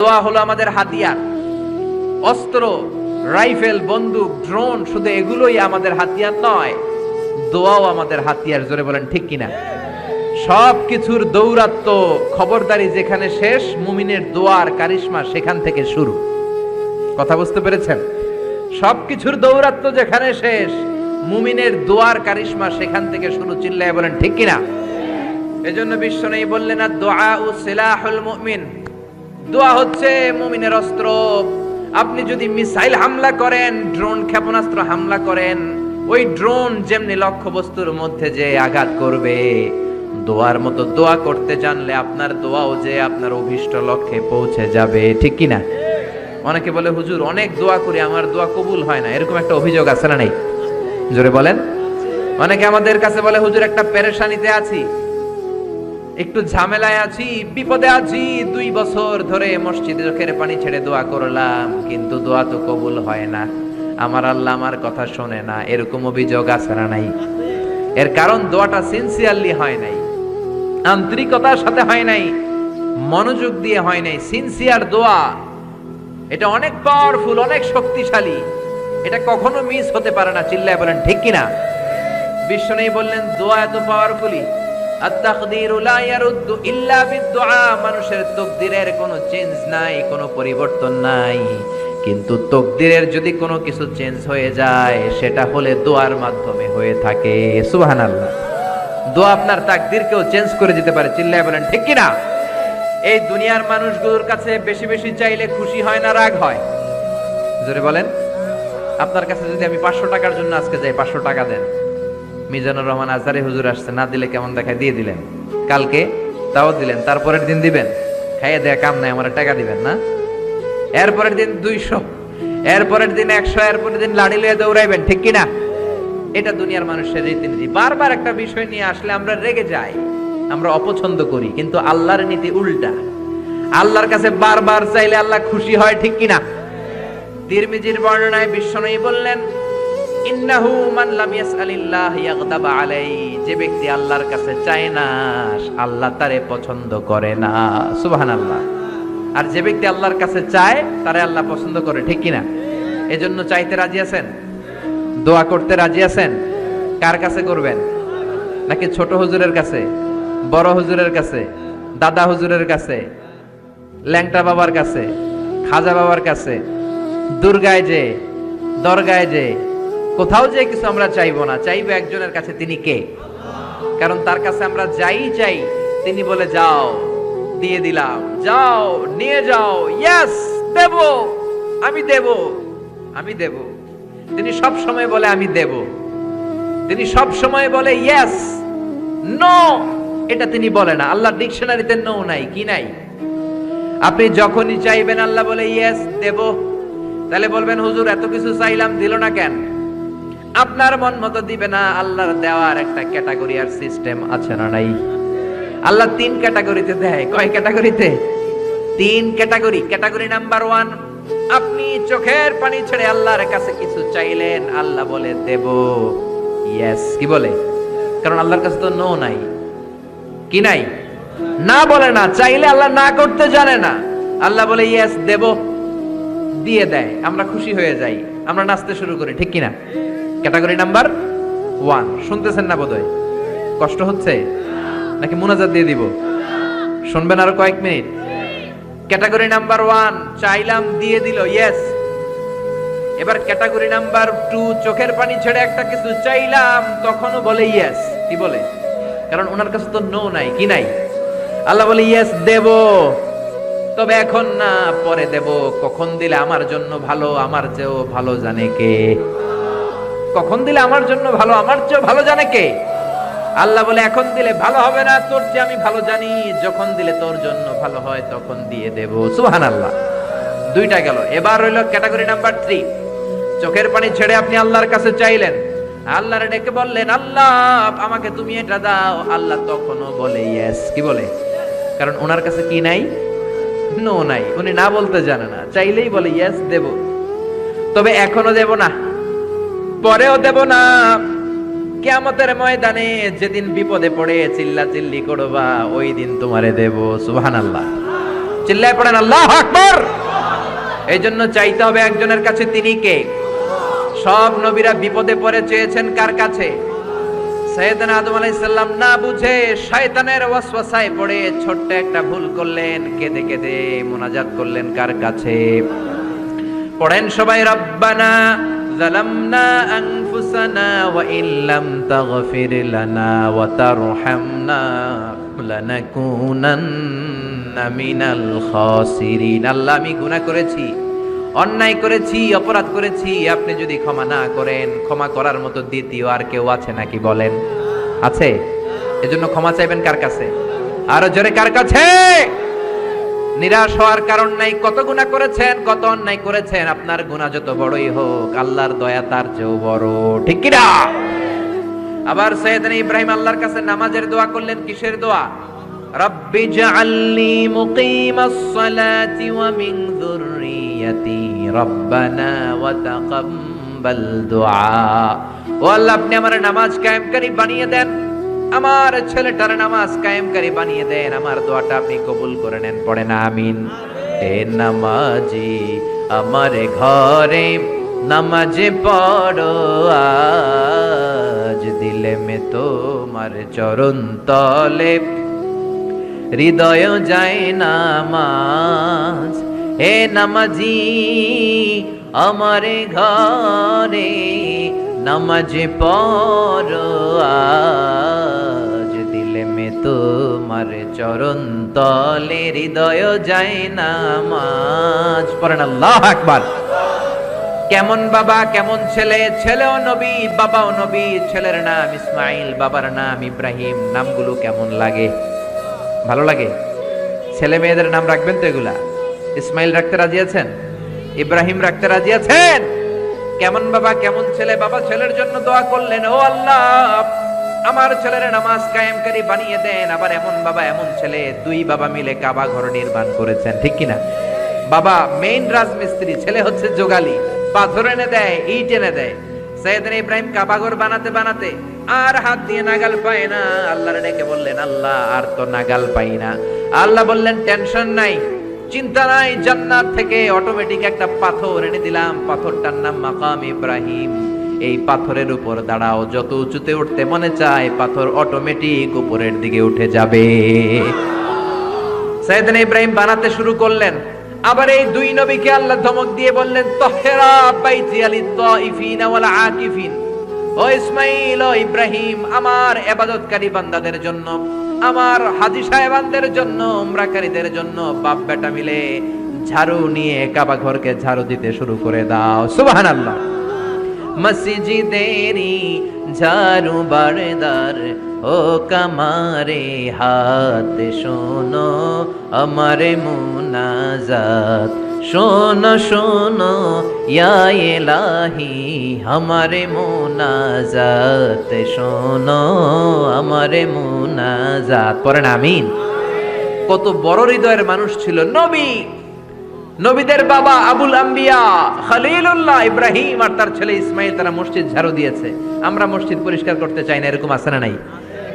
দোয়া হলো আমাদের হাতিয়ার। অস্ত্র, রাইফেল, বন্দুক, ড্রোন শুধু এগুলোই আমাদের হাতিয়ার নয়, দোয়াও আমাদের হাতিয়ার। জোরে বলেন ঠিক কিনা? সব কিছুর দৌরাত্ম, খবরদারি যেখানে শেষ, মুমিনের দোয়ার কারিশমা সেখান থেকে শুরু। কথা বুঝতে পেরেছেন? সবকিছুর দৌরাত্ম যেখানে শেষ, মুমিনের দোয়ার কারিশমা সেখান থেকে শুরু। চিল্লায় বলেন ঠিক কিনা? এজন্য বিশ্বনবী বললেন, আদ-দুআউ সিলাহুল মুমিন, দোয়া হচ্ছে মুমিনের অস্ত্র। আপনি যদি মিসাইল হামলা করেন, ড্রোন ক্ষেপণাস্ত্র হামলা করেন, ওই ড্রোন যেমনি লক্ষ্যবস্তুর মধ্যে যে আঘাত করবে, দোয়ার মতো দোয়া করতে জানলে আপনার দোয়াও যে আপনার অভিষ্ট লক্ষ্যে পৌঁছে যাবে। ঠিক কিনা? অনেকে বলে, হুজুর অনেক দোয়া করি, আমার দোয়া কবুল হয় না, এরকম একটা অভিযোগ আছে না নেই? জোরে বলেন। অনেকে আমাদের কাছে বলে, হুজুর একটা পেরেশানিতে আছি, একটু ঝামেলায় আছি, বিপদে আছি, 2 বছর ধরে মসজিদে চোখের পানি ছেড়ে দোয়া করলাম, কিন্তু দোয়া তো কবুল হয় না, আমার আল্লাহ আমার কথা শোনে না। এরকম অভিযোগ আছে না নাই? এর কারণ দোয়াটা সিনসিয়ারলি হয় নাই, আন্তরিকতার সাথে হয় নাই, মনোযোগ দিয়ে হয় নাই। সিনসিয়ার দোয়া এটা অনেক পাওয়ারফুল, অনেক শক্তিশালী, এটা কখনো মিস হতে পারে না। চিল্লায় বলেন ঠিক কিনা? বিশ্বনবী বললেন, দোয়া এত পাওয়ারফুলি, আত-তাকদীরু লা ইয়ারুদ্দু ইল্লা বিদ-দুআ, মানুষের তাকদীরের কোনো চেঞ্জ নাই, কোনো পরিবর্তন নাই, কিন্তু তাকদীরের যদি কোনো কিছু চেঞ্জ হয়ে যায়, সেটা হলে দোয়ার মাধ্যমে হয়ে থাকে। সুবহানাল্লাহ। দোয়া আপনার তাকদীরকেও চেঞ্জ করে দিতে পারে। চিল্লায় বলেন ঠিক কিনা? এই দুনিয়ার মানুষগুলোর কাছে বেশি বেশি চাইলে খুশি হয় না রাগ হয়? জোরে বলেন। আপনার কাছে যদি আমি 500 টাকার জন্য আজকে যাই, 500 টাকা দেন, মিজানুর রহমান আজহারি হুজুর আসছে, না দিলে কেমন দেখায়, দিয়ে দিলেন। কালকে তাও দিলেন, তারপরের দিন দিবেন, খাইয়ে দেয়া কাম নাই, আমার টাকা দিবেন না। এরপরের দিন 200, এরপরের দিন 100, এরপরের দিন লাড়ি লইয়া দৌড়াইবেন। ঠিক কিনা? এটা দুনিয়ার মানুষের রীতিনীতি। বারবার একটা বিষয় নিয়ে আসলে আমরা রেগে যাই, আমরা অপছন্দ করি, কিন্তু আল্লাহর নীতি উল্টা। আল্লাহর কাছে বারবার চাইলে আল্লাহ খুশি হয়। ঠিক কিনা? তিরমিজির বর্ণনায় বিশ্বনবী বললেন, ইন্নাহু মান লাম ইয়াসআলিল্লাহ ইয়াগদাব আলাইহি, যে ব্যক্তি আল্লাহর কাছে চায় না, আল্লাহ তারে পছন্দ করে না। সুবহানাল্লাহ। আর যে ব্যক্তি আল্লাহর কাছে চায়, তারে আল্লাহ পছন্দ করে। ঠিক কিনা? এজন্য চাইতে রাজি আছেন? দোয়া করতে রাজি আছেন? কার কাছে করবেন? নাকি ছোট হুজুরের কাছে, বড় হুজুরের কাছে, দাদা হুজুরের কাছে, ল্যাংটা বাবার কাছে, খাজা বাবার কাছে, দুর্গায় যে, দরগায় যে, কোথাও যে কিছু আমরা চাইবো না, চাইবো একজনের কাছে। তিনি কে? কারণ তার কাছে আমরা যাই চাই, তিনি বলে, যাও, দিয়ে দিলাম, যাও, নিয়ে যাও, ইয়েস, দেব, আমি দেব, আমি দেব। তিনি সব সময় বলে আমি দেব, তিনি সব সময় বলে ইয়েস। নো এটা তিনি বলে না। আল্লাহ ডিকশনারিতে নো নাই। কি নাই? আপনি যখনই চাইবেন আল্লাহ বলে ইয়েস, দেব। তাহলে বলবেন, হুজুর এত কিছু চাইলাম, দিল না কেন? আপনার মন মতো দিবে না। আল্লাহর দেওয়ার একটা ক্যাটাগরি আর সিস্টেম আছে না নাই? আল্লাহ 3 ক্যাটাগরিতে দেয়। কয় ক্যাটাগরিতে? 3 ক্যাটাগরি। ক্যাটাগরি নাম্বার 1, আপনি চোখের পানি ছেড়ে আল্লাহর কাছে কিছু চাইলেন, আল্লাহ বলে দেব, ইয়েস। কি বলে? কারণ আল্লাহর কাছে তো নো নাই। কি নাই? না বলে না। চাইলে আল্লাহ না করতে জানে না, আল্লাহ বলে ইয়েস, দেব, দিয়ে দেয়। আমরা খুশি হয়ে যাই, আমরা নাচতে শুরু করি। ঠিক কিনা? Category number 1। শুনতেছেন না বোধহয়? কষ্ট হচ্ছে নাকি মুনাজাত দিয়ে দিব? শুনবেন আরো কয়েক মিনিট? ক্যাটাগরি নাম্বার 1, চাইলাম, দিয়ে দিল, ইয়েস। এবার ক্যাটাগরি নাম্বার 2, চোখের পানি ছেড়ে একটা কিছু চাইলাম, তখনও বলে ইয়েস। কি বলে? কারণ ওনার কাছে তো নো নাই। কি নাই? আল্লাহ বলে ইয়েস, দেব, তবে এখন না, পরে দেব। কখন দিলে আমার জন্য ভালো, আমার চেয়েও ভালো জানে কে? কখন দিলে আমার জন্য ভালো, আমার চেয়েও ভালো জানে কে? আল্লাহ বলে, এখন দিলে ভালো হবে না, তোর চেয়ে আমি ভালো জানি, যখন দিলে তোর জন্য ভালো হয় তখন দিয়ে দেব। সুবহানাল্লাহ। 2টা গেল। এবার হইল ক্যাটাগরি নাম্বার 3, চোখের পানি ছেড়ে আপনি আল্লাহর কাছে চাইলেন, আল্লাহরে ডেকে বললেন, আল্লাহ আমাকে তুমি এটা দাও, আল্লাহ তখনও বলে ইয়েস। কি বলে? কারণ ওনার কাছে কি নাই? নো নাই। উনি না বলতে জানে না, চাইলেই বলে ইয়েস, দেব, তবে এখনো দেব না, পরেও দেব না। কিয়ামতের ময়দানে যেদিন বিপদে পড়ে চিল্লা চিল্লি করবা, ওই দিন তোমারে দেব। সুবহানাল্লাহ। চিল্লায় পড়েন আল্লাহু আকবার। এই জন্য চাইতে হবে একজনের কাছে, তিনি কে? সব নবীরা বিপদে পড়ে চেয়েছেন কার কাছে? সাইয়েদনা আদম আলাইহিস সালাম না বুঝে শয়তানের ওয়াসওয়াসায় পড়ে ছোট্ট একটা ভুল করলেন, কেঁদে কেঁদে মুনাজাত করলেন কার কাছে? পড়েন সবাই, রব্বানা যালামনা আনফুসানা ওয়া ইল্লাম তাগফির লানা ওয়া তারহামনা লানাকুনান্না মিনাল খাসিরিন। আল্লাহ, আমি গুনাহ করেছি, অন্যায় করেছি, অপরাধ করেছি, আপনি যদি ক্ষমা না করেন, ক্ষমা করার মতো দ্বিতীয় আর কেউ আছে নাকি বলেন? আছে? এজন্য ক্ষমা চাইবেন কার কাছে? আরো জোরে, কার কাছে? নিরাশ হওয়ার কারণ নাই। কত গুনাহ করেছেন, কত অন্যায় করেছেন, আপনার গুনাহ যত বড়ই হোক, আল্লাহর দয়া তার চেয়েও বড়, ঠিক কি না? আবার সাইয়েদনা ইব্রাহিম আল্লাহর কাছে নামাজের দোয়া করলেন। কিসের দোয়া? রব্বি জাআলনি মুকিমাস সালাতি ওয়া মিন যুররিয়াতি রব্বানা ওয়া তাকাব্বাল দুআ। ও আল্লাহ, আপনি আমার নামাজ কায়েমকারী বানিয়ে দেন, আমার ছেলেটার নামাজ কায়েমকারী বানিয়ে দেন, আমার দোয়াটা আপনি কবুল করে নেন। পড়েন আমিন। হে নামাজি আমার ঘরে নামাজে পড়ো আজ, দিলে মে তোমার চরণ তলে হৃদয় যায় নামাজ। হে নামাজি আমার ঘরে নামাজে পড়ো আজ, দিলে মে তোমার চরণ তলে হৃদয় যায় নামাজ। পড়েন আল্লাহু আকবার। কেমন বাবা, কেমন ছেলে? ছেলেও নবী, বাবাও নবী। ছেলের নাম ইসমাইল, বাবার নাম ইব্রাহিম। নামগুলো কেমন লাগে? ভালো লাগে? ছেলে মেয়েদের নাম রাখবেন তো এগুলা? ইসমাইল রাখতে রাজি আছেন? ইব্রাহিম রাখতে রাজি আছেন? কেমন বাবা, কেমন ছেলে? বাবা ছেলের জন্য দোয়া করলেন, ও আল্লাহ আমার ছেলের নামাজ কায়েমকারী বানিয়ে দেন। আবার এমন বাবা, এমন ছেলে, দুই বাবা মিলে কাবা ঘর নির্মাণ করেছেন, ঠিক কিনা? বাবা মেইন রাজমিস্ত্রি, ছেলে হচ্ছে যোগালী, পাথর এনে দেয়, ইট এনে দেয়। সাইয়েদনা ইব্রাহিম কাবাঘর বানাতে বানাতে আর হাত দিয়ে নাগাল পায় না। আল্লাহর ডেকে বললেন, আল্লাহ আর তো নাগাল পাই না। আল্লাহ বললেন, টেনশন নাই, চিন্তা নাই, জান্নাত থেকে অটোমেটিক একটা পাথর এনে দিলাম, পাথরটার নাম মাকাম ইব্রাহিম। এই পাথরের উপর দাঁড়াও, যত উঁচুতে উঠতে মনে চায় পাথর অটোমেটিক উপরের দিকে উঠে যাবে। সাইয়েদনা ইব্রাহিম বানাতে শুরু করলেন। আবার এই দুই নবীকে আল্লাহ ধমক দিয়ে বললেন, তাহরা বাইতি আলিত তাইফিন ওয়াল আকিফিন। ও ইসমাইল, ও ইব্রাহিম, আমার ইবাদতকারী বান্দাদের জন্য, আমার হাজী সাহেবানদের জন্য, উমরাকারীদের জন্য বাপ বেটা মিলে ঝাড়ু নিয়ে কাবা ঘরকে ঝাড়ু দিতে শুরু করে দাও। সুবহানাল্লাহ। মসজিদেরি ঝাড়ু বারদার ও কামারে হাত, শোনো আমারে মুনাজাত, শোনো শোনো ইয়া ইলাহি আমারে মুনাজাত, শোনো আমারে মুনাজাত। পড়েন আমিন। কত বড় হৃদয়ের মানুষ ছিল নবী, নবীদের বাবা আবুল আম্বিয়া খলিলুল্লাহ ইব্রাহিম আর তার ছেলে ইসমাইল, তারা মসজিদ ঝাড়ু দিয়েছে। আমরা মসজিদ পরিষ্কার করতে চাই না, এরকম আছে না নাই?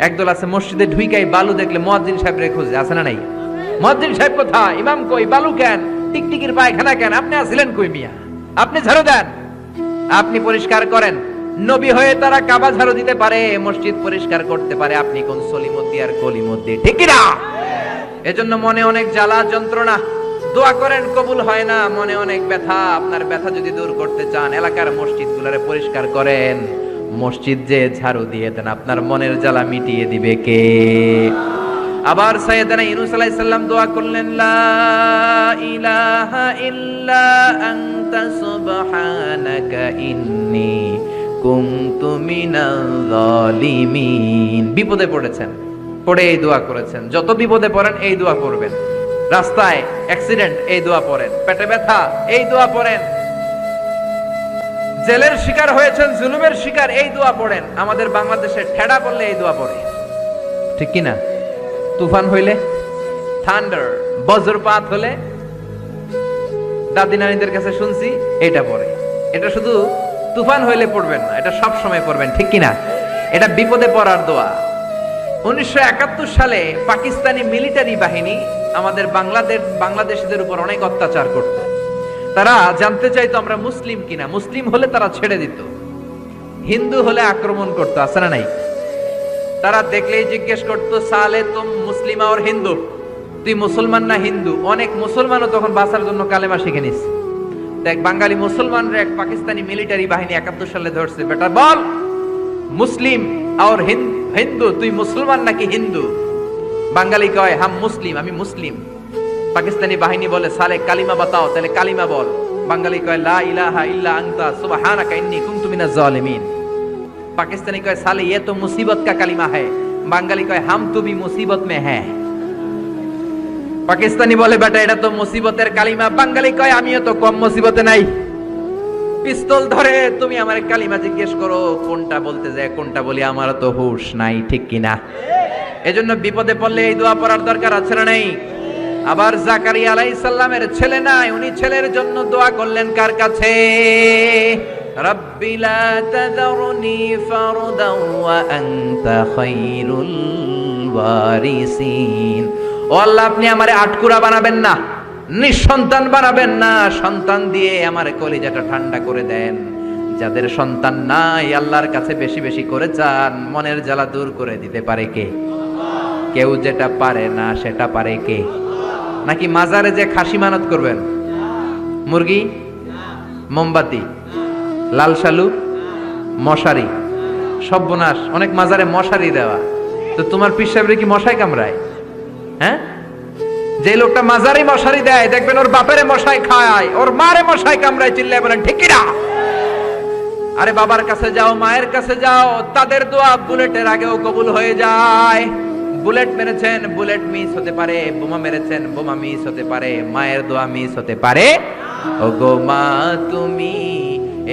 একদল আছে মসজিদে ঢুইকাই বালু দেখলে মুয়াজ্জিন সাহেব রে খুঁজে, আছে না নাই? মুয়াজ্জিন সাহেব কোথায়? ইমাম কই? বালু কেন? টিকটিকির পায়খানা কেন? আপনি আছিলেন কই মিয়া? আপনি ঝাড়ু দেন, আপনি পরিষ্কার করেন। নবী হয়ে তারা কাবা ঝাড়ু দিতে পারে, মসজিদ পরিষ্কার করতে পারে, আপনি কোন সলিমদ্দি আর কলিমদ্দি, ঠিক কি না? এজন্য মনে অনেক জ্বালা যন্ত্রণা, দোয়া করেন কবুল হয় না, মনে অনেক ব্যথা। আপনার ব্যথা যদি দূর করতে চান, এলাকার মসজিদগুলোরে পরিষ্কার করেন, মসজিদ যে ঝাড়ু দিয়ে দেন, আপনার মনের জ্বালা মিটিয়ে দিবে কে? আবার সাইয়েদনা ইউনূস আলাইহিস সালাম দোয়া করলেন, লা ইলাহা ইল্লা আনতা সুবহানাকা ইন্নী কুনতু মিনাল যালিমিন। বিপদে পড়েছেন, পড়ে এই দোয়া করেছেন। যত বিপদে পড়েন এই দোয়া করবেন। রাস্তায় অ্যাক্সিডেন্ট, এই দোয়া পড়েন। পেটে ব্যথা, এই দোয়া পড়েন। জেলের শিকার হয়েছেন, জুলুমের শিকার, এই দোয়া পড়েন। আমাদের বাংলাদেশে ঠেডা পড়লে এই দোয়া পড়ে, ঠিক কি না? তুফান হইলে, থান্ডার, বজ্রপাত হলে, দাদি নানীদের কাছে শুনছি এটা পড়ে। এটা শুধু তুফান হইলে পড়বেন না, এটা সব সময় পড়বেন, ঠিক কি না? এটা বিপদে পড়ার দোয়া। 1971 সালে পাকিস্তানি মিলিটারি বাহিনী আমাদের বাংলাদেশিদের উপর অনেক অত্যাচার করত। তারা জানতে চাইতো আমরা মুসলিম কিনা, মুসলিম হলে তারা ছেড়ে দিত, হিন্দু হলে আক্রমণ করতো, আছে না নাই? তারা দেখলেই জিজ্ঞেস করতো, সালে তুম মুসলিম আর হিন্দু, তুই মুসলমান না হিন্দু? অনেক মুসলমানও তখন বাঁচার জন্য কালেমা শিখে নিস। দেখ, বাঙালি মুসলমানরা এক পাকিস্তানি মিলিটারি বাহিনী 71 সালে ধরছে, বেটা বল মুসলিম আর হিন্দু, তুই মুসলমান নাকি হিন্দু? বাঙালি কয় হাম মুসলিম, আমি মুসলিম। পাকিস্তানি বাহিনী বলে সালে কালিমা বাতাও, তাহলে কালিমা বল। বাঙালি কয় লা ইলাহা ইল্লা আনতা সুবহানাকা ইন্নী কুনতু মিনাজ জালিমিন। পাকিস্তানি কয় সালে ये तो मुसीबत का कलिमा है। বাঙালি কয় हम तो भी मुसीबत में हैं। পাকিস্তানি বলে বেটা এটা তো মুসিবতের কালিমা। বাঙালি কয় আমিও তো কম মুসিবতে নাই। পিস্তল ধরে তুমি আমার কালিমা জিজ্ঞেস করো, কোনটা বলতে যায় কোনটা বলি, আমার তো হুঁশ নাই, ঠিক কিনা? এজন্য বিপদে পড়লে এই দোয়া পড়ার দরকার আছে না নাই? আবার জাকারিয়া আলাইহিস সালামের ছেলে নাই, উনি ছেলের জন্য দোয়া করলেন কার কাছে? রাব্বি লা তাযারনি ফারদান ওয়া আনতা খায়রুল ওয়ারিসিন। ও আল্লাহ, আপনি আমারে আটকুরা বানাবেন না, নিঃসন্তান বানাবেন না, সন্তান দিয়ে আমার কলিজাটা ঠান্ডা করে দেন। যাদের সন্তান নাই আল্লাহর কাছে বেশি বেশি করে চান, মনের জ্বালা দূর করে দিতে পারে কে? কেউ যেটা পারে না সেটা পারে কে? নাকি মাজারে যে খাসি মানত করবেন, মুরগি, মোমবাতি, লাল শালু, মশারি? সর্বনাশ, অনেক মাজারে মশারি দেওয়া। তো তোমার পীর সাহেবরে কি মশাই কামড়ায়? হ্যাঁ, যে লোকটা মাজারে মশারি দেয় দেখবেন ওর বাপেরে মশাই খায়, ওর মারে মশাই কামড়ায়। চিল্লায় বলেন ঠিক কিনা? আরে বাবার কাছে যাও, মায়ের কাছে যাও, তাদের দোয়া বুলেটের আগেও কবুল হয়ে যায়। বুলেট মেরেছেন, বুলেট মিস হতে পারে, বোমা মেরেছেন, বোমা মিস হতে পারে, মায়ের দোয়া মিস হতে পারে। ওগো মা তুমি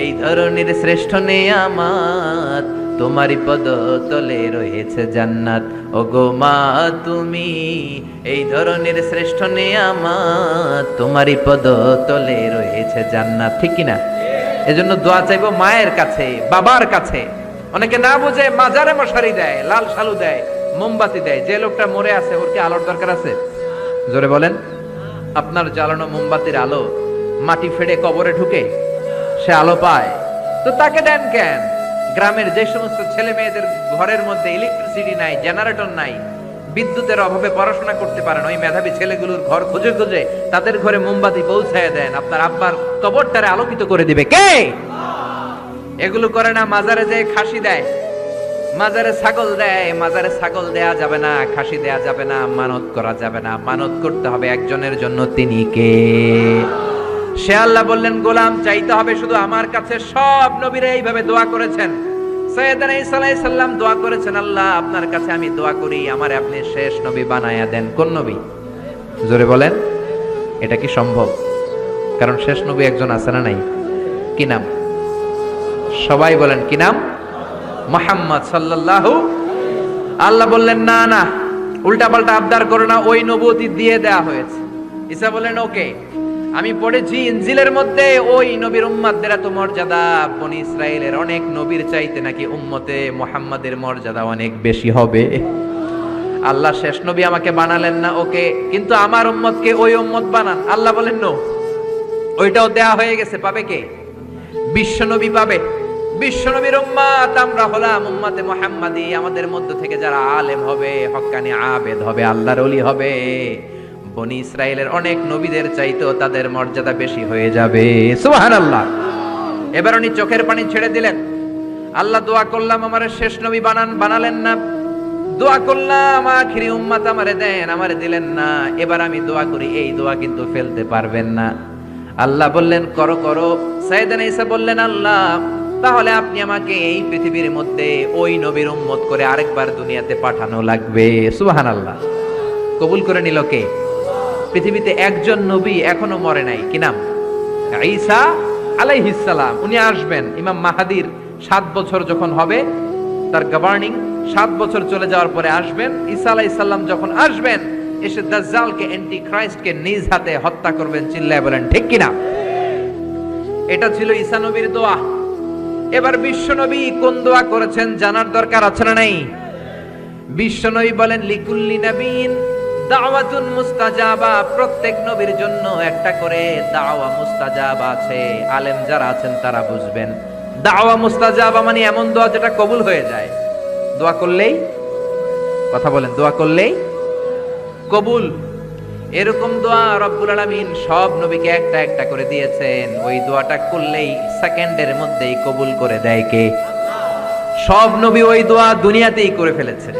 এই ধরনের শ্রেষ্ঠ নেয়ামত, তোমারই পদ তলে রয়েছে জান্নাত। ওগো মা তুমি এই ধরনের শ্রেষ্ঠ নেয়ামত, তোমারই পদ তলে রয়েছে জান্নাত, ঠিক কিনা? এজন্য দোয়া চাইবো মায়ের কাছে, বাবার কাছে। অনেকে না বুঝে মাজারে মশারি দেয়, লাল শালু দেয়, মোমবাতি দেয়। যে লোকটা মরে আছে ওর কি আলোর দরকার আছে? জোরে বলেন। আপনার জ্বালানো মোমবাতির আলো মাটি ফেড়ে কবরে ঢুকে সে আলো পায়, তো তাকে দেন কেন? গ্রামের যে সমস্ত ছেলে মেয়েদের ঘরের মধ্যে ইলেকট্রিসিটি নাই, জেনারেটর নাই, বিদ্যুতের অভাবে পড়াশোনা করতে পারেন, ওই মেধাবী ছেলেগুলোর ঘর খুঁজে খুঁজে তাদের ঘরে মোমবাতি পৌঁছায় দেন। আপনার আব্বার কবরটারে আলোকিত করে দিবে কে? এগুলো করে না। মাজারে যে খাসি দেয়, মাজারে ছাগল দেয়, মাজারে ছাগল দেয়া যাবে না, খাসি দেয়া যাবে না, মানত করা যাবে না। মানত করতে হবে একজনের জন্য, তিনি কে? সে আল্লাহ বললেন গোলাম চাইতে হবে শুধু আমার কাছে। সব নবীরা এইভাবে দোয়া করেছেন। সাইয়েদনা ঈসা আলাইহিস সালাম দোয়া করেছেন, আল্লাহ আপনার কাছে আমি দোয়া করি আমারে আপনি শেষ নবী বানায়া দেন। কোন নবী? জোরে বলেন। এটা কি সম্ভব? কারণ শেষ নবী একজন আছে না নাই? কি নাম? সবাই বলেন কি নাম? মুহাম্মদ সাল্লাল্লাহু। আল্লাহ বললেন না না, উল্টা পাল্টা আবদার করো না, ওই নবুয়তি দিয়ে দেয়া হয়েছে। ঈসা বলেন ওকে, আমি পড়েছি ইনজিলের মধ্যে ওই নবীর উম্মতদের এত মর্যাদা, বনি ইসরাইলের অনেক নবীর চাইতে নাকি উম্মতে মুহাম্মাদের মর্যাদা অনেক বেশি হবে। আল্লাহ শেষ নবী আমাকে বানালেন না, ওকে, কিন্তু আমার উম্মতকে ওই উম্মত বানান। আল্লাহ বলেন নো, ওইটাও দেয়া হয়ে গেছে। পাবে কে? বিশ্ব নবী পাবে। বিশ্ব নবীর উম্মত আমরা হলাম উম্মতে মুহাম্মাদি। আমাদের মধ্য থেকে যারা আলেম হবে, হক্কানি আবেদ হবে, আল্লাহর ওলি হবে, বনি ইসরাইলের অনেক নবীদের চাইতেও তাদের মর্যাদা বেশি হয়ে যাবে। সুবহানাল্লাহ। এবার উনি চোখের পানি ছেড়ে দিলেন। আল্লাহ দোয়া করলাম আমারে শেষ নবী বানান, বানালেন না। দোয়া করলাম আখিরি উম্মত আমারে দেন, আমারে দিলেন না। এবার আমি দোয়া করি, এই দোয়া কিন্তু ফেলতে পারবেন না। আল্লাহ বললেন করো করো। সাইয়েদনা ঈসা বললেন আল্লাহ তাহলে আপনি আমাকে এই পৃথিবীর মধ্যে ওই নবীর উম্মত করে আরেকবার দুনিয়াতে পাঠানো লাগবে। সুবহানাল্লাহ। কবুল করে নিল কে? পৃথিবীতে একজন নবী এখনো মরে নাই। কি নাম? ঈসা আলাইহিস সালাম। উনি আসবেন ইমাম মাহাদির 7 বছর যখন হবে, তার গভর্নিং 7 বছর চলে যাওয়ার পরে আসবেন। ঈসা আলাইহিস সালাম যখন আসবেন, এসে দাজ্জালকে, অ্যান্টি খ্রাইস্টকে নিজ হাতে হত্যা করবেন। চিল্লায় বলেন ঠিক কিনা? এটা ছিল ঈসা নবীর দোয়া। এবার বিশ্ব নবী কোন দোয়া করেছেন জানার দরকার আছে না নাই? বিশ্বনবী বলেন লিকুল্লি নবীন দাওয়াতুন মুস্তাজাবা, প্রত্যেক নবীর জন্য একটা করে দাওয়া মুস্তাজাবা আছে। আলেম যারা আছেন তারা বুঝবেন, দাওয়া মুস্তাজাবা মানে এমন দোয়া যেটা কবুল হয়ে যায়। দোয়া করলেই, কথা বলেন, দোয়া করলেই কবুল। এরকম দোয়া রব্বুল আলামিন সব নবীকে একটা একটা করে দিয়েছেন। ওই দোয়াটা করলেই সেকেন্ডের মধ্যেই কবুল করে দেয় কে? সব নবী ওই দোয়া দুনিয়াতেই করে ফেলেছে।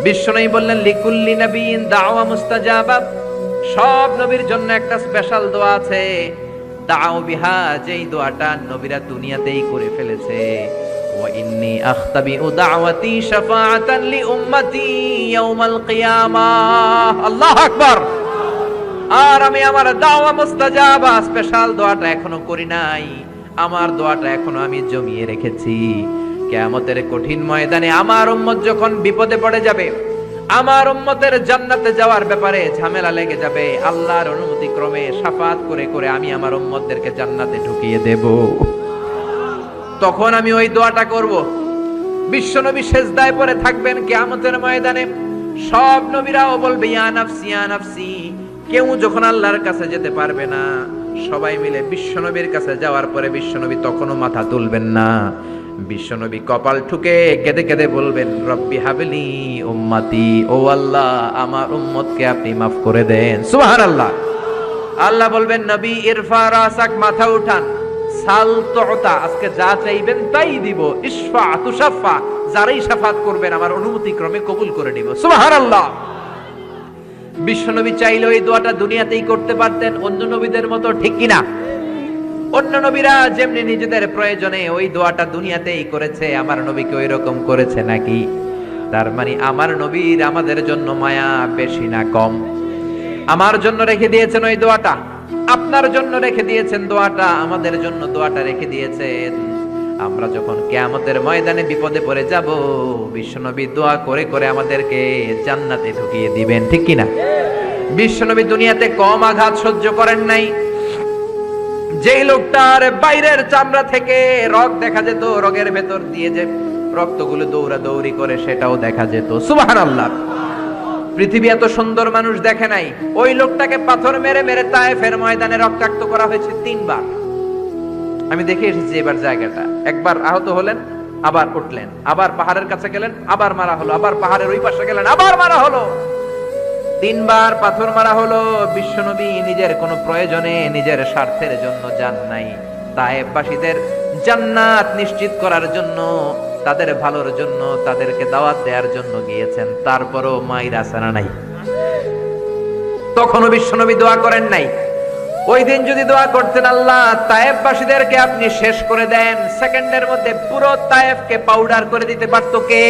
বিশ্বনবী বললেন লিকুল্লি নবীন দাওয়া মুস্তাজাবা, সব নবীর জন্য একটা স্পেশাল দোয়া আছে, দাও বিহা, যেই দোয়াটা নবীরা দুনিয়াতেই করে ফেলেছে। ওয়া ইন্নী আখতাবিউ দাওয়াতি শাফাআতান লি উম্মতি ইয়াউমাল কিয়ামাহ। আল্লাহু আকবার। আর আমি আমার দাওয়া মুস্তাজাবা স্পেশাল দোয়াটা এখনো করি নাই, আমার দোয়াটা এখনো আমি জমিয়ে রেখেছি। কিয়ামতের কঠিন ময়দানে আমার উম্মত যখন বিপদে পড়ে যাবে, আমার উম্মতের জান্নাতে যাওয়ার ব্যাপারে ঝামেলা লেগে যাবে, আল্লাহর অনুমতি ক্রমে শাফাত করে করে আমি আমার উম্মতদেরকে জান্নাতে ঢুকিয়ে দেব। তখন আমি ওই দোয়াটা করব। বিশ্বনবী সেজদায় পড়ে থাকবেন কিয়ামতের ময়দানে, সব নবীরাও বলবে ইয়া নাফসি ইয়া নাফসি। কেউ যখন আল্লাহর কাছে যেতে পারবে না, সবাই মিলে বিশ্বনবীর কাছে যাওয়ার পরে বিশ্বনবী তখনও মাথা তুলবেন না। বিশ্বনবী কপাল ঠুকে কেঁদে কেঁদে বলবেন রব্বি হাবলি উম্মতি, ও আল্লাহ আমার উম্মতকে আপনি মাফ করে দেন। সুবহানাল্লাহ। আল্লাহ বলবেন নবী ইরফা রাসাক, মাথা উঠান, সাল তুতা, আজকে যা চাইবেন তাই দিব, ইশফা তুশাফা, যারাই শাফাত করবেন আমার অনুমতি ক্রমে কবুল করে নিব। সুবহানাল্লাহ। বিশ্বনবী চাইলে ওই দোয়াটা দুনিয়াতেই করতে পারতেন অন্য নবীদের মতো, ঠিক কিনা? অন্য নবীরা যেমনি নিজেদের প্রয়োজনে ওই দোয়াটা দুনিয়াতেই করেছে, আমার নবীকে ওই রকম করেছে নাকি? তার মানে আমার নবীর আমাদের জন্য মায়া বেশি না কম? আমার জন্য রেখে দিয়েছেন ওই দোয়াটা, আপনার জন্য রেখে দিয়েছেন দোয়াটা, আমাদের জন্য দোয়াটা রেখে দিয়েছেন। আমরা যখন কিয়ামতের ময়দানে বিপদে পড়ে যাব, বিশ্বনবী দোয়া করে করে আমাদেরকে জান্নাতে ঢুকিয়ে দিবেন, ঠিক কিনা? বিশ্বনবী দুনিয়াতে কম আঘাত সহ্য করেন নাই। যেই লোকটার বাইরের চামড়া থেকে রগ দেখা যেত, রগের ভেতর দিয়ে যে রক্তগুলো দৌড়া দৌড়ি করে সেটাও দেখা যেত। সুবহানাল্লাহ। পৃথিবী এত সুন্দর মানুষ দেখে নাই। ওই লোকটাকে পাথর মেরে মেরে তায়েফের ময়দানে রক্তাক্ত করা হয়েছে 3 বার। আমি দেখে এসেছি এবার জায়গাটা। একবার আহত হলেন, আবার উঠলেন, আবার পাহাড়ের কাছে গেলেন, আবার মারা হলো, আবার পাহাড়ের ওই পাশে গেলেন, আবার মারা হলো। 3 বার পাথর মারা হলো। বিশ্বনবী নিজের কোনো প্রয়োজনে, নিজের স্বার্থের জন্য যান নাই, তায়েফবাসীদের জান্নাত নিশ্চিত করার জন্য, তাদের ভালোর জন্য, তাদেরকে দাওয়াত দেওয়ার জন্য গিয়েছেন। তারপরও মাইর আসানা নাই, তখনও বিশ্বনবী দোয়া করেন নাই। ওই দিন যদি দোয়া করতেন আল্লাহ তায়েফবাসীদেরকে আপনি শেষ করে দেন, সেকেন্ডের মধ্যে পুরো তায়েফকে পাউডার করে দিতে পারতো কে?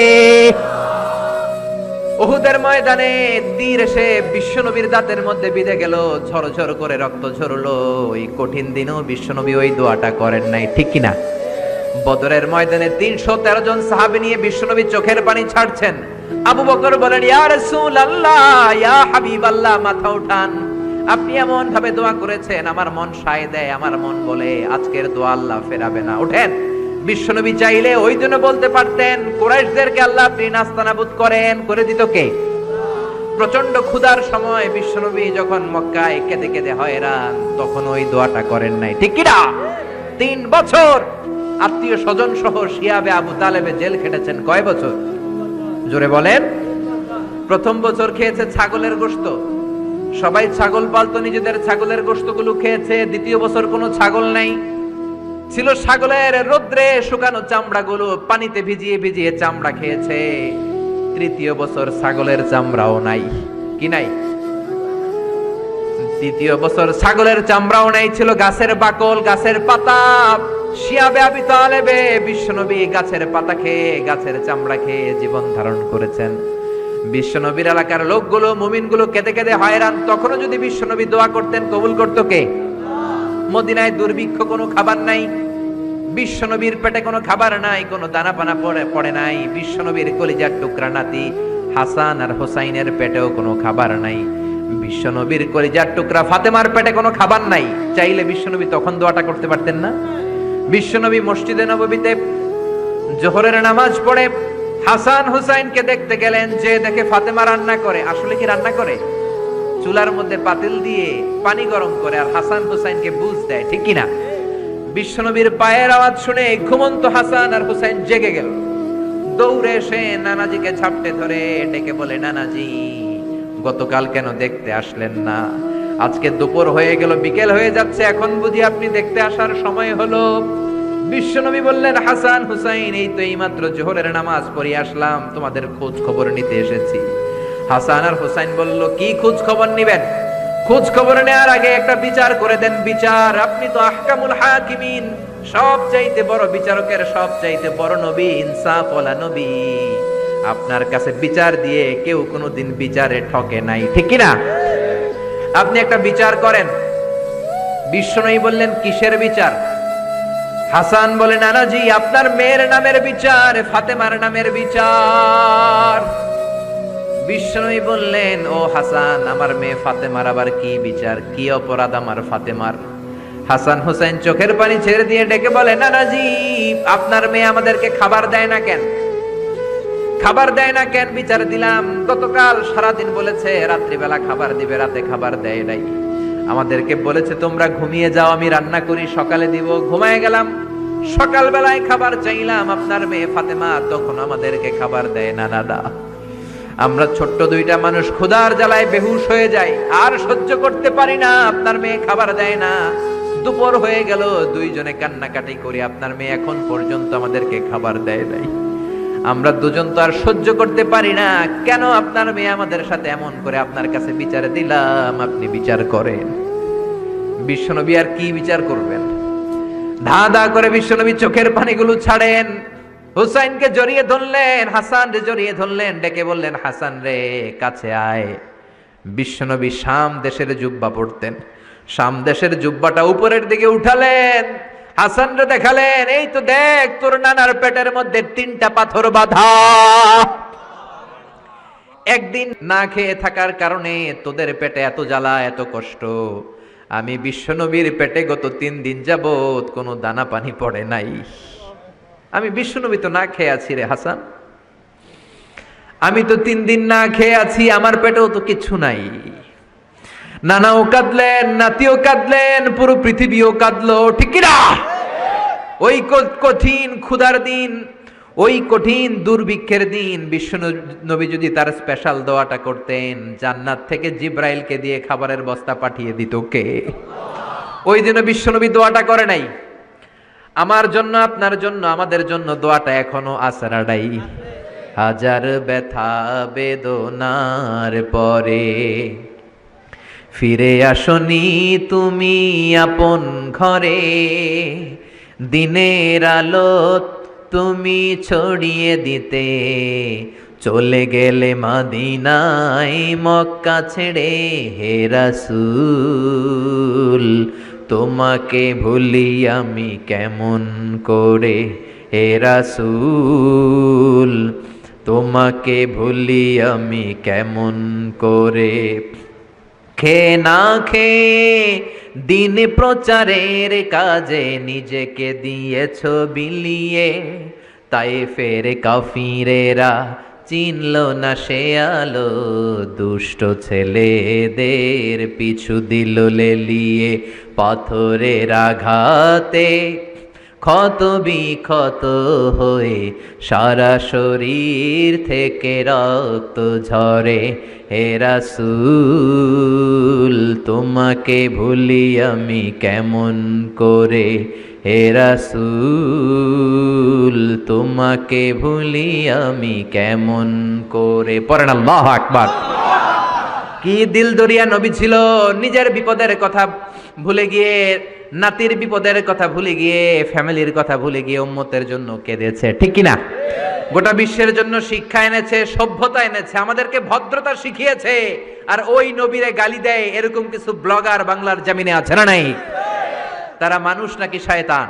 উহুদের ময়দানে তীর এসে বিশ্বনবীর দাঁতের মধ্যে বিঁধে গেল, ঝরঝর করে রক্ত ঝরলো। ওই কঠিন দিনেও বিশ্বনবী ওই দোয়াটা করেন নাই, ঠিক কিনা? বদরের ময়দানে 313 জন সাহাবী নিয়ে বিশ্বনবী চোখের পানি ছাড়ছেন। আবু বকর বলেন ইয়া রাসূলুল্লাহ, ইয়া হাবিবাল্লাহ, মাথা উঠান, আপনি এমন ভাবে দোয়া করেছেন আমার মন সায় দেয়, আমার মন বলে আজকের দোয়া আল্লাহ ফেরাবে না, ওঠেন। বিশ্বনবী চাইলে ওই জন্য বলতে পারতেন কুরাইশদেরকে আল্লাহ আপনি নাস্তানাবুদ করেন, করে দিত কে? প্রচন্ড ক্ষুধার সময় বিশ্বনবী যখন মক্কায় কেঁদে কেঁদে হয়রান, তখন ওই দোয়াটা করেন নাই, ঠিক কিনা? 3 বছর আত্মীয় স্বজন সহ শিয়াবে আবু তালেবে জেল খেটেছেন। কয় বছর? জোরে বলেন। প্রথম বছর খেয়েছে ছাগলের গোশত, সবাই ছাগল পালতো, নিজেদের ছাগলের গোশতগুলো খেয়েছে। দ্বিতীয় বছর কোনো ছাগল নাই, ছিল ছাগলের রোদ্রে শুকানো চামড়াগুলো পানিতে ভিজিয়ে ভিজিয়ে চামড়া খেয়েছে। তৃতীয় বছর ছাগলের চামড়াও নাই, কি নাই? তৃতীয় বছর ছাগলের চামড়াও নাই, ছিল গাছের বাকল, গাছের পাতা। শিয়াবে আবি তালেবে বিশ্বনবী গাছের পাতা খেয়ে, গাছের চামড়া খেয়ে জীবন ধারণ করেছেন। বিশ্বনবীর এলাকার লোকগুলো, মুমিনগুলো কেঁদে কেঁদে হয়রান। তখনও যদি বিশ্বনবী দোয়া করতেন, কবুল করতো কে? মদিনায় দুর্ভিক্ষ, কোনো খাবার নাই, বিশ্বনবীর পেটে কোনো খাবার নাই, কোনো দানা পানা পড়ে নাই। বিশ্বনবীর কলিজার টুকরা নাতি হাসান আর হোসাইনের পেটেও কোনো খাবার নাই। বিশ্বনবীর কলিজার টুকরা ফাতেমার পেটে কোনো খাবার নাই। চাইলে বিশ্বনবী তখন দোয়াটা করতে পারতেন না? বিশ্বনবী মসজিদে নববীতে জোহরের নামাজ পড়ে হাসান হুসাইনকে দেখতে গেলেন, যে দেখে ফাতেমা রান্না করে। আসলে কি রান্না করে? চুলার মধ্যে পাতিল দিয়ে পানি গরম করে আর হাসান হুসাইনকে বুঝ দেয়, ঠিক কিনা? বিশ্বনবীর পায়ের আওয়াজ শুনে ঘুমন্ত হাসান আর হুসাইন জেগে গেল। দৌড়ে এসে নানাজিকে ঝাপটে ধরে ডেকে বলে, নানাজি গতকাল কেন দেখতে আসলেন না? আজকে দুপুর হয়ে গেল, বিকেল হয়ে যাচ্ছে, এখন বুঝি আপনি দেখতে আসার সময় হলো? বিশ্বনবী বললেন, হাসান হুসাইন এই তো এইমাত্র জোহরের নামাজ পড়ে আসলাম, তোমাদের খোঁজ খবর নিতে এসেছি। হাসান আর হুসাইন বলল, কি খোঁজ খবর নিবেন? খোঁজ খবর নেওয়ার আগে একটা বিচার করে দেন। বিচার? আপনি তো আহকামুল হাকিমিন, সবচাইতে বড় বিচারকের সবচাইতে বড় নবী, ইনসাফ ওয়ালা নবী। আপনার কাছে বিচার দিয়ে কেউ কোনোদিন বিচারে ঠকে নাই, ঠিক কি না? আপনি একটা বিচার করেন। বিশ্বনবী বললেন, কিসের বিচার? হাসান বলে, নানাজি আপনার মেয়ের নামের বিচার, ফাতেমার নামের বিচার। বিশ্বনবী বললেন, ও হাসান, আমার মেয়ে ফাতেমার আবার কি বিচার? কি অপরাধ আমার ফাতেমার? হাসান হুসাইন চোখের পানি ছেড়ে দিয়ে ডেকে বলে, নানাজি আপনার মেয়ে আমাদেরকে খাবার দেয় না কেন? খাবার দেয় না কেন? বিচার দিলাম, গতকাল সারাদিন বলেছে রাত্রিবেলা খাবার দিবে, রাতে খাবার দেয় নাই। আমাদেরকে বলেছে তোমরা ঘুমিয়ে যাও, আমি রান্না করি, সকালে দিব। ঘুমায় গেলাম, সকালবেলায় খাবার চাইলাম, আপনার মেয়ে ফাতেমা তখন আমাদেরকে খাবার দেয় না। দাদা, আমরা ছোট্ট দুইটা মানুষ ক্ষুধার জ্বালায় বেহুশ হয়ে যাই, আর সহ্য করতে পারি না, আপনার মেয়ে খাবার দেয় না। দুপুর হয়ে গেল, দুইজনে কান্নাকাটি করি, আপনার মেয়ে এখন পর্যন্ত আমাদেরকে খাবার দেয় নাই। আমরা দুজন তো আর সহ্য করতে পারি না, কেন আপনার মেয়ে আমাদের সাথে এমন করে? আপনার কাছে বিচার দিলাম, আপনি বিচার করেন। বিশ্বনবী আর কি বিচার করবেন? ধা ধা করে বিশ্বনবী চোখের পানিগুলো ছাড়েন, হুসাইনকে জড়িয়ে ধরলেন, হাসান রে জড়িয়ে ধরলেন, ডেকে বললেন, হাসান রে কাছে আয়। বিশ্বনবী শাম দেশের জুব্বা পরতেন, শাম দেশের জুব্বাটা উপরের দিকে উঠালেন, হাসান রে দেখালেন, এই তো দেখ তোর নানার পেটের মধ্যে 3টা পাথর বাঁধা। একদিন না খেয়ে থাকার কারণে তোদের পেটে এত জ্বালা, এত কষ্ট। আমি বিশ্বনবীর পেটে গত 3 দিন যাবত কোনো দানা পানি পড়ে নাই। আমি বিশ্বনবী তো না খেয়ে আছি রে হাসান, আমি তো 3 দিন না খেয়ে আছি, আমার পেটেও তো কিছু নাই। নানাও কাঁদলেন, নাতিও কাঁদলেন, পুরো পৃথিবীও কাঁদলো, ঠিক না? ওই কঠিন ক্ষুধার দিন, ওই কঠিন দুর্ভিক্ষের দিন বিশ্বনবী যদি তার স্পেশাল দোয়াটা করতেন, জান্নাত থেকে জিব্রাইলকে দিয়ে খাবারের বস্তা পাঠিয়ে দিত কে? ওই দিন বিশ্বনবী দোয়াটা করে নাই। আমার জন্য, আপনার জন্য, আমাদের জন্য দোয়াটা এখনো আসরাডাই। হাজার ব্যথা বেদনার পরে ফিরে আসনি তুমি আপন ঘরে, দিনের আলো তুমি ছড়িয়ে দিতে, চলে গেলে মদিনায় মক্কা ছেড়ে। হে রাসূল তোমাকে ভুলি আমি কেমন করে, হে রাসূল তোমাকে ভুলি আমি কেমন করে। খেয়ে না খেয়ে দিন প্রচারের কাজে নিজেকে দিয়েছ বিলিয়ে, তাই ফের কাফিরেরা চিনল না সে আলো, দুষ্ট ছেলেদের পিছু দিল লেলিয়ে, পাথরের আঘাতে ক্ষত বিক্ষত হয়ে সারা শরীর থেকে রক্ত ঝরে। হে রাসূল তোমাকে ভুলি আমি কেমন করে, হে রাসূল তোমাকে ভুলি আমি কেমন করে। পড়েন আল্লাহু আকবার। কি দিল দরিয়া নবী ছিল, নিজের বিপদের কথা ভুলে গিয়ে, নাতির বিপদের কথা ভুলে গিয়ে, ফ্যামিলির কথা ভুলে গিয়ে উম্মতের জন্য কেঁদেছে, ঠিক কিনা? গোটা বিশ্বের জন্য শিক্ষা এনেছে, সভ্যতা এনেছে, আমাদেরকে ভদ্রতা শিখিয়েছে। আর ওই নবীরে গালি দেয় এরকম কিছু ব্লগার বাংলার জমিনে আছে না নাই? তারা মানুষ নাকি শয়তান?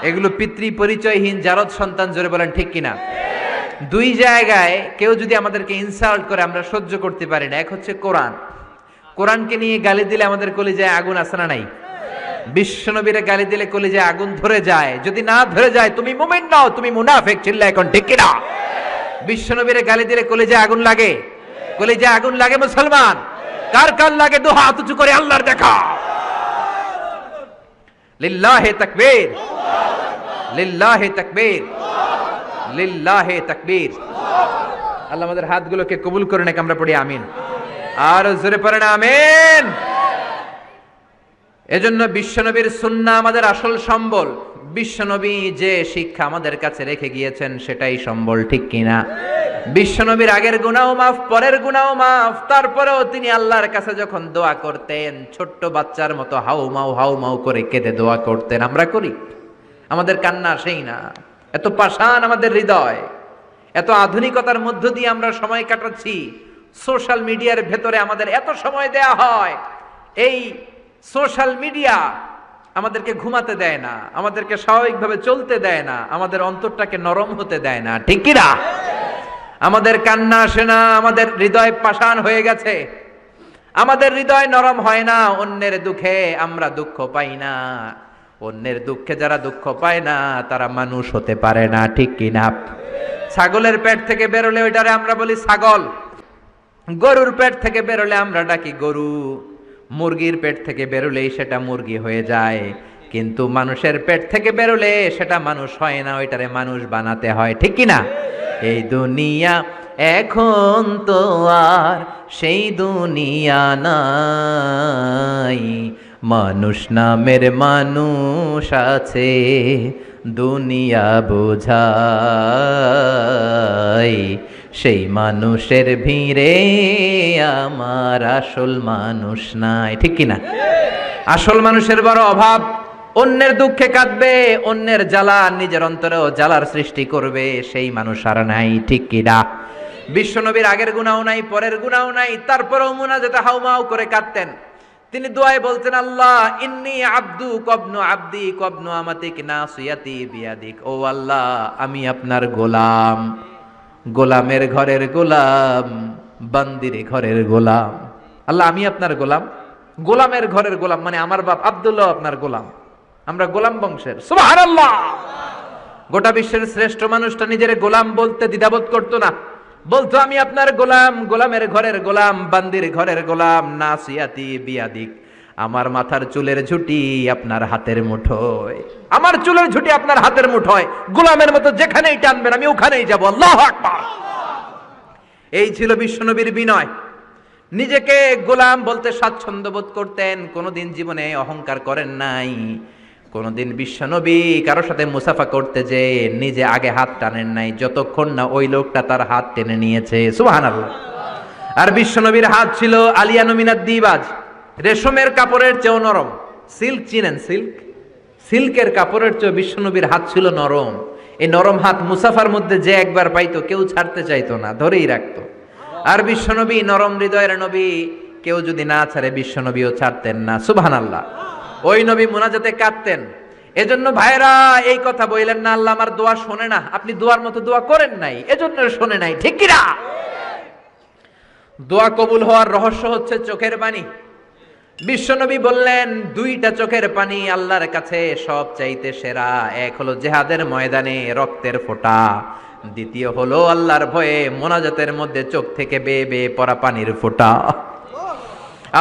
এগুলো পিতৃ পরিচয়হীন জারদ সন্তান, জোরে বলেন ঠিক কিনা? দুই জায়গায় কেউ যদি আমাদেরকে ইনসাল্ট করে আমরা সহ্য করতে পারি না। এক হচ্ছে কোরআন, কোরআনকে নিয়ে গালি দিলে আমাদের কলিজায় আগুন আছে না নাই? বিশ্বনবীরে গালি দিলে কলিজায় আগুন ধরে যায়, যদি না ধরে যায় তুমি মুমিন নাও, তুমি মুনাফিক, চিল্লা এখন ঠিক কিনা? বিশ্বনবীর গালি দিলে কলিজায় আগুন লাগে? কলিজায় আগুন লাগে মুসলমান? কার কার লাগে? দু হাত উঁচু করে আল্লাহর দেখা। লিল্লাহে তাকবীর, লিল্লাহে তাকবীর, লিল্লাহে তাকবীর। আল্লাহ আমাদের হাতগুলোকে কবুল করে নেক, আমরা পড়ি আমিন। আর জোরে পড়েন আমিন। এজন্য বিশ্বনবীর সুন্নাহ আমাদের আসল সম্বল। বিশ্বনবী যে শিক্ষা আমাদের কাছে রেখে গিয়েছেন সেটাই সম্বল, ঠিক কিনা? বিশ্বনবীর আগের গুনাহ মাফ, পরের গুনাহ মাফ, তারপরেও তিনি আল্লাহর কাছে যখন দোয়া করতেন ছোট্ট বাচ্চার মতো হাউ মাউ করে কেঁদে দোয়া করতেন। আমরা করি? আমাদের কান্না সেই না? এত পাষাণ আমাদের হৃদয়, এত আধুনিকতার মধ্য দিয়ে আমরা সময় কাটাচ্ছি। সোশ্যাল মিডিয়ার ভেতরে আমাদের এত সময় দেয়া হয়। এই সোশ্যাল মিডিয়া আমাদেরকে ঘুমাতে দেয় না, আমাদেরকে স্বাভাবিকভাবে চলতে দেয় না, আমাদের অন্তরটাকে নরম হতে দেয় না, ঠিক কি না? আমাদের কান্না আসে না, আমাদের হৃদয় পাষাণ হয়ে গেছে, আমাদের হৃদয় নরম হয় না। অন্যের দুঃখে আমরা দুঃখ পাই না, অন্যের দুঃখে যারা দুঃখ পায় না তারা মানুষ হতে পারে না, ঠিক কি না? ছাগলের পেট থেকে বেরোলে ওইটারে আমরা বলি ছাগল, গরুর পেট থেকে বেরোলে আমরা ডাকি গরু, মুরগির পেট থেকে বেরোলেই সেটা মুরগি হয়ে যায়। কিন্তু মানুষের পেট থেকে বেরোলে সেটা মানুষ হয় না, ওইটারে মানুষ বানাতে হয়, ঠিক কি না? এই দুনিয়া এখন তো আর সেই দুনিয়া নাই, মানুষ নামের মানুষ আছে দুনিয়া বোঝায়, সেই মানুষের ভিড়ে আমার আসল মানুষ নাই, ঠিক কিনা? আসল মানুষের বড় অভাব। অন্যের দুঃখে কাঁদবে, অন্যের জ্বালা নিজের অন্তরেও জ্বালার সৃষ্টি করবে, সেই মানুষ আর নাই, ঠিক কিনা? বিশ্বনবীর আগের গুনাহ নাই, পরের গুনাহ নাই, তারপরেও মুনাজাতে হাউমাউ করে কাঁদতেন। তিনি দোয়ায় বলতেন, আল্লাহ ইন্নী আব্দু কবনু আব্দি কবনু আমাতিক নাসিয়াতি বিয়াদিক। ও আল্লাহ, আমি আপনার গোলাম, গোলামের ঘরের গোলাম, বান্দির ঘরের গোলাম। আল্লাহ আমি আপনার গোলাম, গোলামের ঘরের গোলাম, মানে আমার বাপ আব্দুল্লাহ আপনার গোলাম, আমরা গোলাম বংশের। সুবহানাল্লাহ। গোটা বিশ্বের শ্রেষ্ঠ মানুষটা নিজের গোলাম বলতে দ্বিধাবোধ করতো না, বলতো আমি আপনার গোলাম, গোলামের ঘরের গোলাম, বান্দির ঘরের গোলাম, নাসিয়াতি বিয়াদিক, আমার মাথার চুলের ঝুঁটি আপনার হাতের মুঠোয়, আমার চুলের ঝুঁটি আপনার হাতের মুঠোয়, গোলামের মতো যেখানেই টানবেন আমি ওখানেই যাব। আল্লাহু আকবার। এই ছিল বিশ্বনবীর বিনয়। নিজেকে গোলাম বলতে স্বাচ্ছন্দ্য বোধ করতেন, কোনোদিন জীবনে অহংকার করেন নাই। কোনোদিন বিশ্বনবী কারো সাথে মুসাফা করতে যে নিজে আগে হাত টানেন নাই, যতক্ষণ না ওই লোকটা তার হাত টেনে নিয়েছে। সুবহানাল্লাহ। আর বিশ্বনবীর হাত ছিল আলিয়ানু মিনাদ দিবাজ, রেশমের কাপড়ের চেয়েও নরম। সিল্ক চিনেন? সিল্ক, সিল্কের কাপড়ের চেয়ে বিশ্বনবীর হাত ছিল নরম। এই নরম হাত মুসাফার মধ্যে যে একবার পাইতো কেউ ছাড়তে চাইতো না, ধরেই রাখতো। আর বিশ্বনবী নরম হৃদয়ের নবী, কেউ যদি না ছাড়ে বিশ্বনবীও ছাড়তেন না। সুবহানাল্লাহ। ওই নবী মুনাজাতে কাঁদতেন। এজন্য ভাইরা এই কথা বললেন না আল্লাহ আমার দোয়া শোনে না, আপনি দোয়ার মতো দোয়া করেন নাই, এজন্য শোনে নাই, ঠিক কি না? দোয়া কবুল হওয়ার রহস্য হচ্ছে চোখের পানি। বিশ্বনবী বললেন দুইটা চোখের পানি আল্লাহর কাছে সব চাইতে সেরা। এক হলো জিহাদের ময়দানে রক্তের ফোঁটা, দ্বিতীয় হলো আল্লাহর ভয়ে মোনাজাতের মধ্যে চোখ থেকে বেয়ে বেয়ে পড়া পানির ফোঁটা।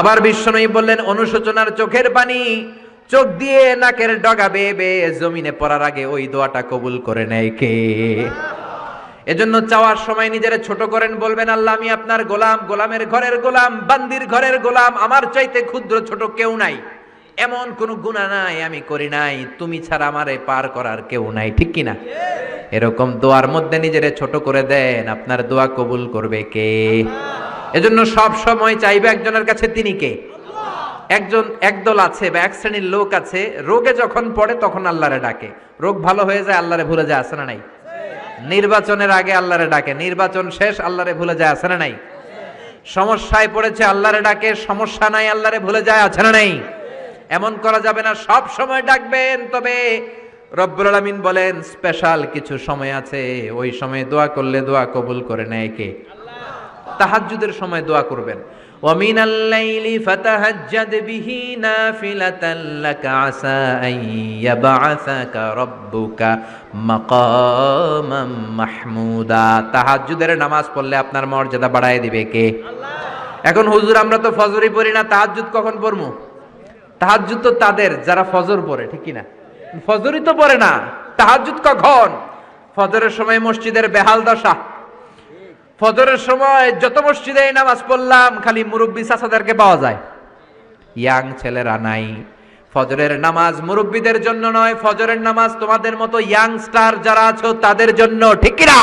আবার বিশ্বনবী বললেন অনুশোচনার চোখের পানি, চোখ দিয়ে নাকের ডগা বেয়ে বেয়ে জমিনে পড়ার আগে ওই দোয়াটা কবুল করে নেয় কে? এজন্য চাওয়ার সময় নিজের ছোট করেন, বলবেন আল্লাহ আমি আপনার গোলাম, গোলামের ঘরের গোলাম, বান্দির ঘরের গোলাম, আমার চাইতে ক্ষুদ্র ছোট কেউ নাই, এমন কোন গুনাহ নাই আমি করি নাই, তুমি ছাড়া আমারে পার করার কেউ নাই, ঠিক কিনা? এরকম দোয়ার মধ্যে নিজেরে ছোট করে দেন, আপনার দোয়া কবুল করবে কে? এজন্য সব সময় চাইবে একজনের কাছে, তিনি কে? একদল আছে বা এক শ্রেণীর লোক আছে, রোগে যখন পড়ে তখন আল্লাহরে ডাকে, রোগ ভালো হয়ে যায় আল্লাহরে ভুলে যায়, আছে না নাই? নির্বাচনের আগে আল্লাহরে ডাকে, নির্বাচন শেষ আল্লাহরে ভুলে যায়, আছে না নাই? সমস্যায় পড়েছে আল্লাহরে ডাকে, সমস্যা নাই আল্লাহরে ভুলে যায়, আছে না নাই? এমন করা যাবে না, সব সময় ডাকবেন। তবে রব্বুল আলামিন বলেন স্পেশাল কিছু সময় আছে, ওই সময় দোয়া করলে দোয়া কবুল করে নেয় কে? তাহাজ্জুদের সময় দোয়া করবেন, ومن الليل فتهجد به نافلة لك عسى أن يبعثك ربك مقاما محمودا তাহাজ্জুদের নামাজ পড়লে আপনার মর্যাদা বাড়ায় দিবে কে? এখন হুজুর আমরা তো ফজরই পড়ি না, তাহাজ্জুদ কখন পড়মু? তাহাজ্জুদ তো তাদের যারা ফজর পড়ে, ঠিক কি না? ফজরই তো পড়ে না, তাহাজ্জুদ কখন? ফজরের সময় মসজিদের বেহাল দশা। ফজরের সময় যত মসজিদে নামাজ পড়লাম খালি মুরব্বী চাচাদেরকে পাওয়া যায়, ইয়াং ছেলেরা নাই। ফজরের নামাজ মুরব্বীদের জন্য নয়, ফজরের নামাজ তোমাদের মতো ইয়াংস্টার যারা আছো তাদের জন্য, ঠিক কি না?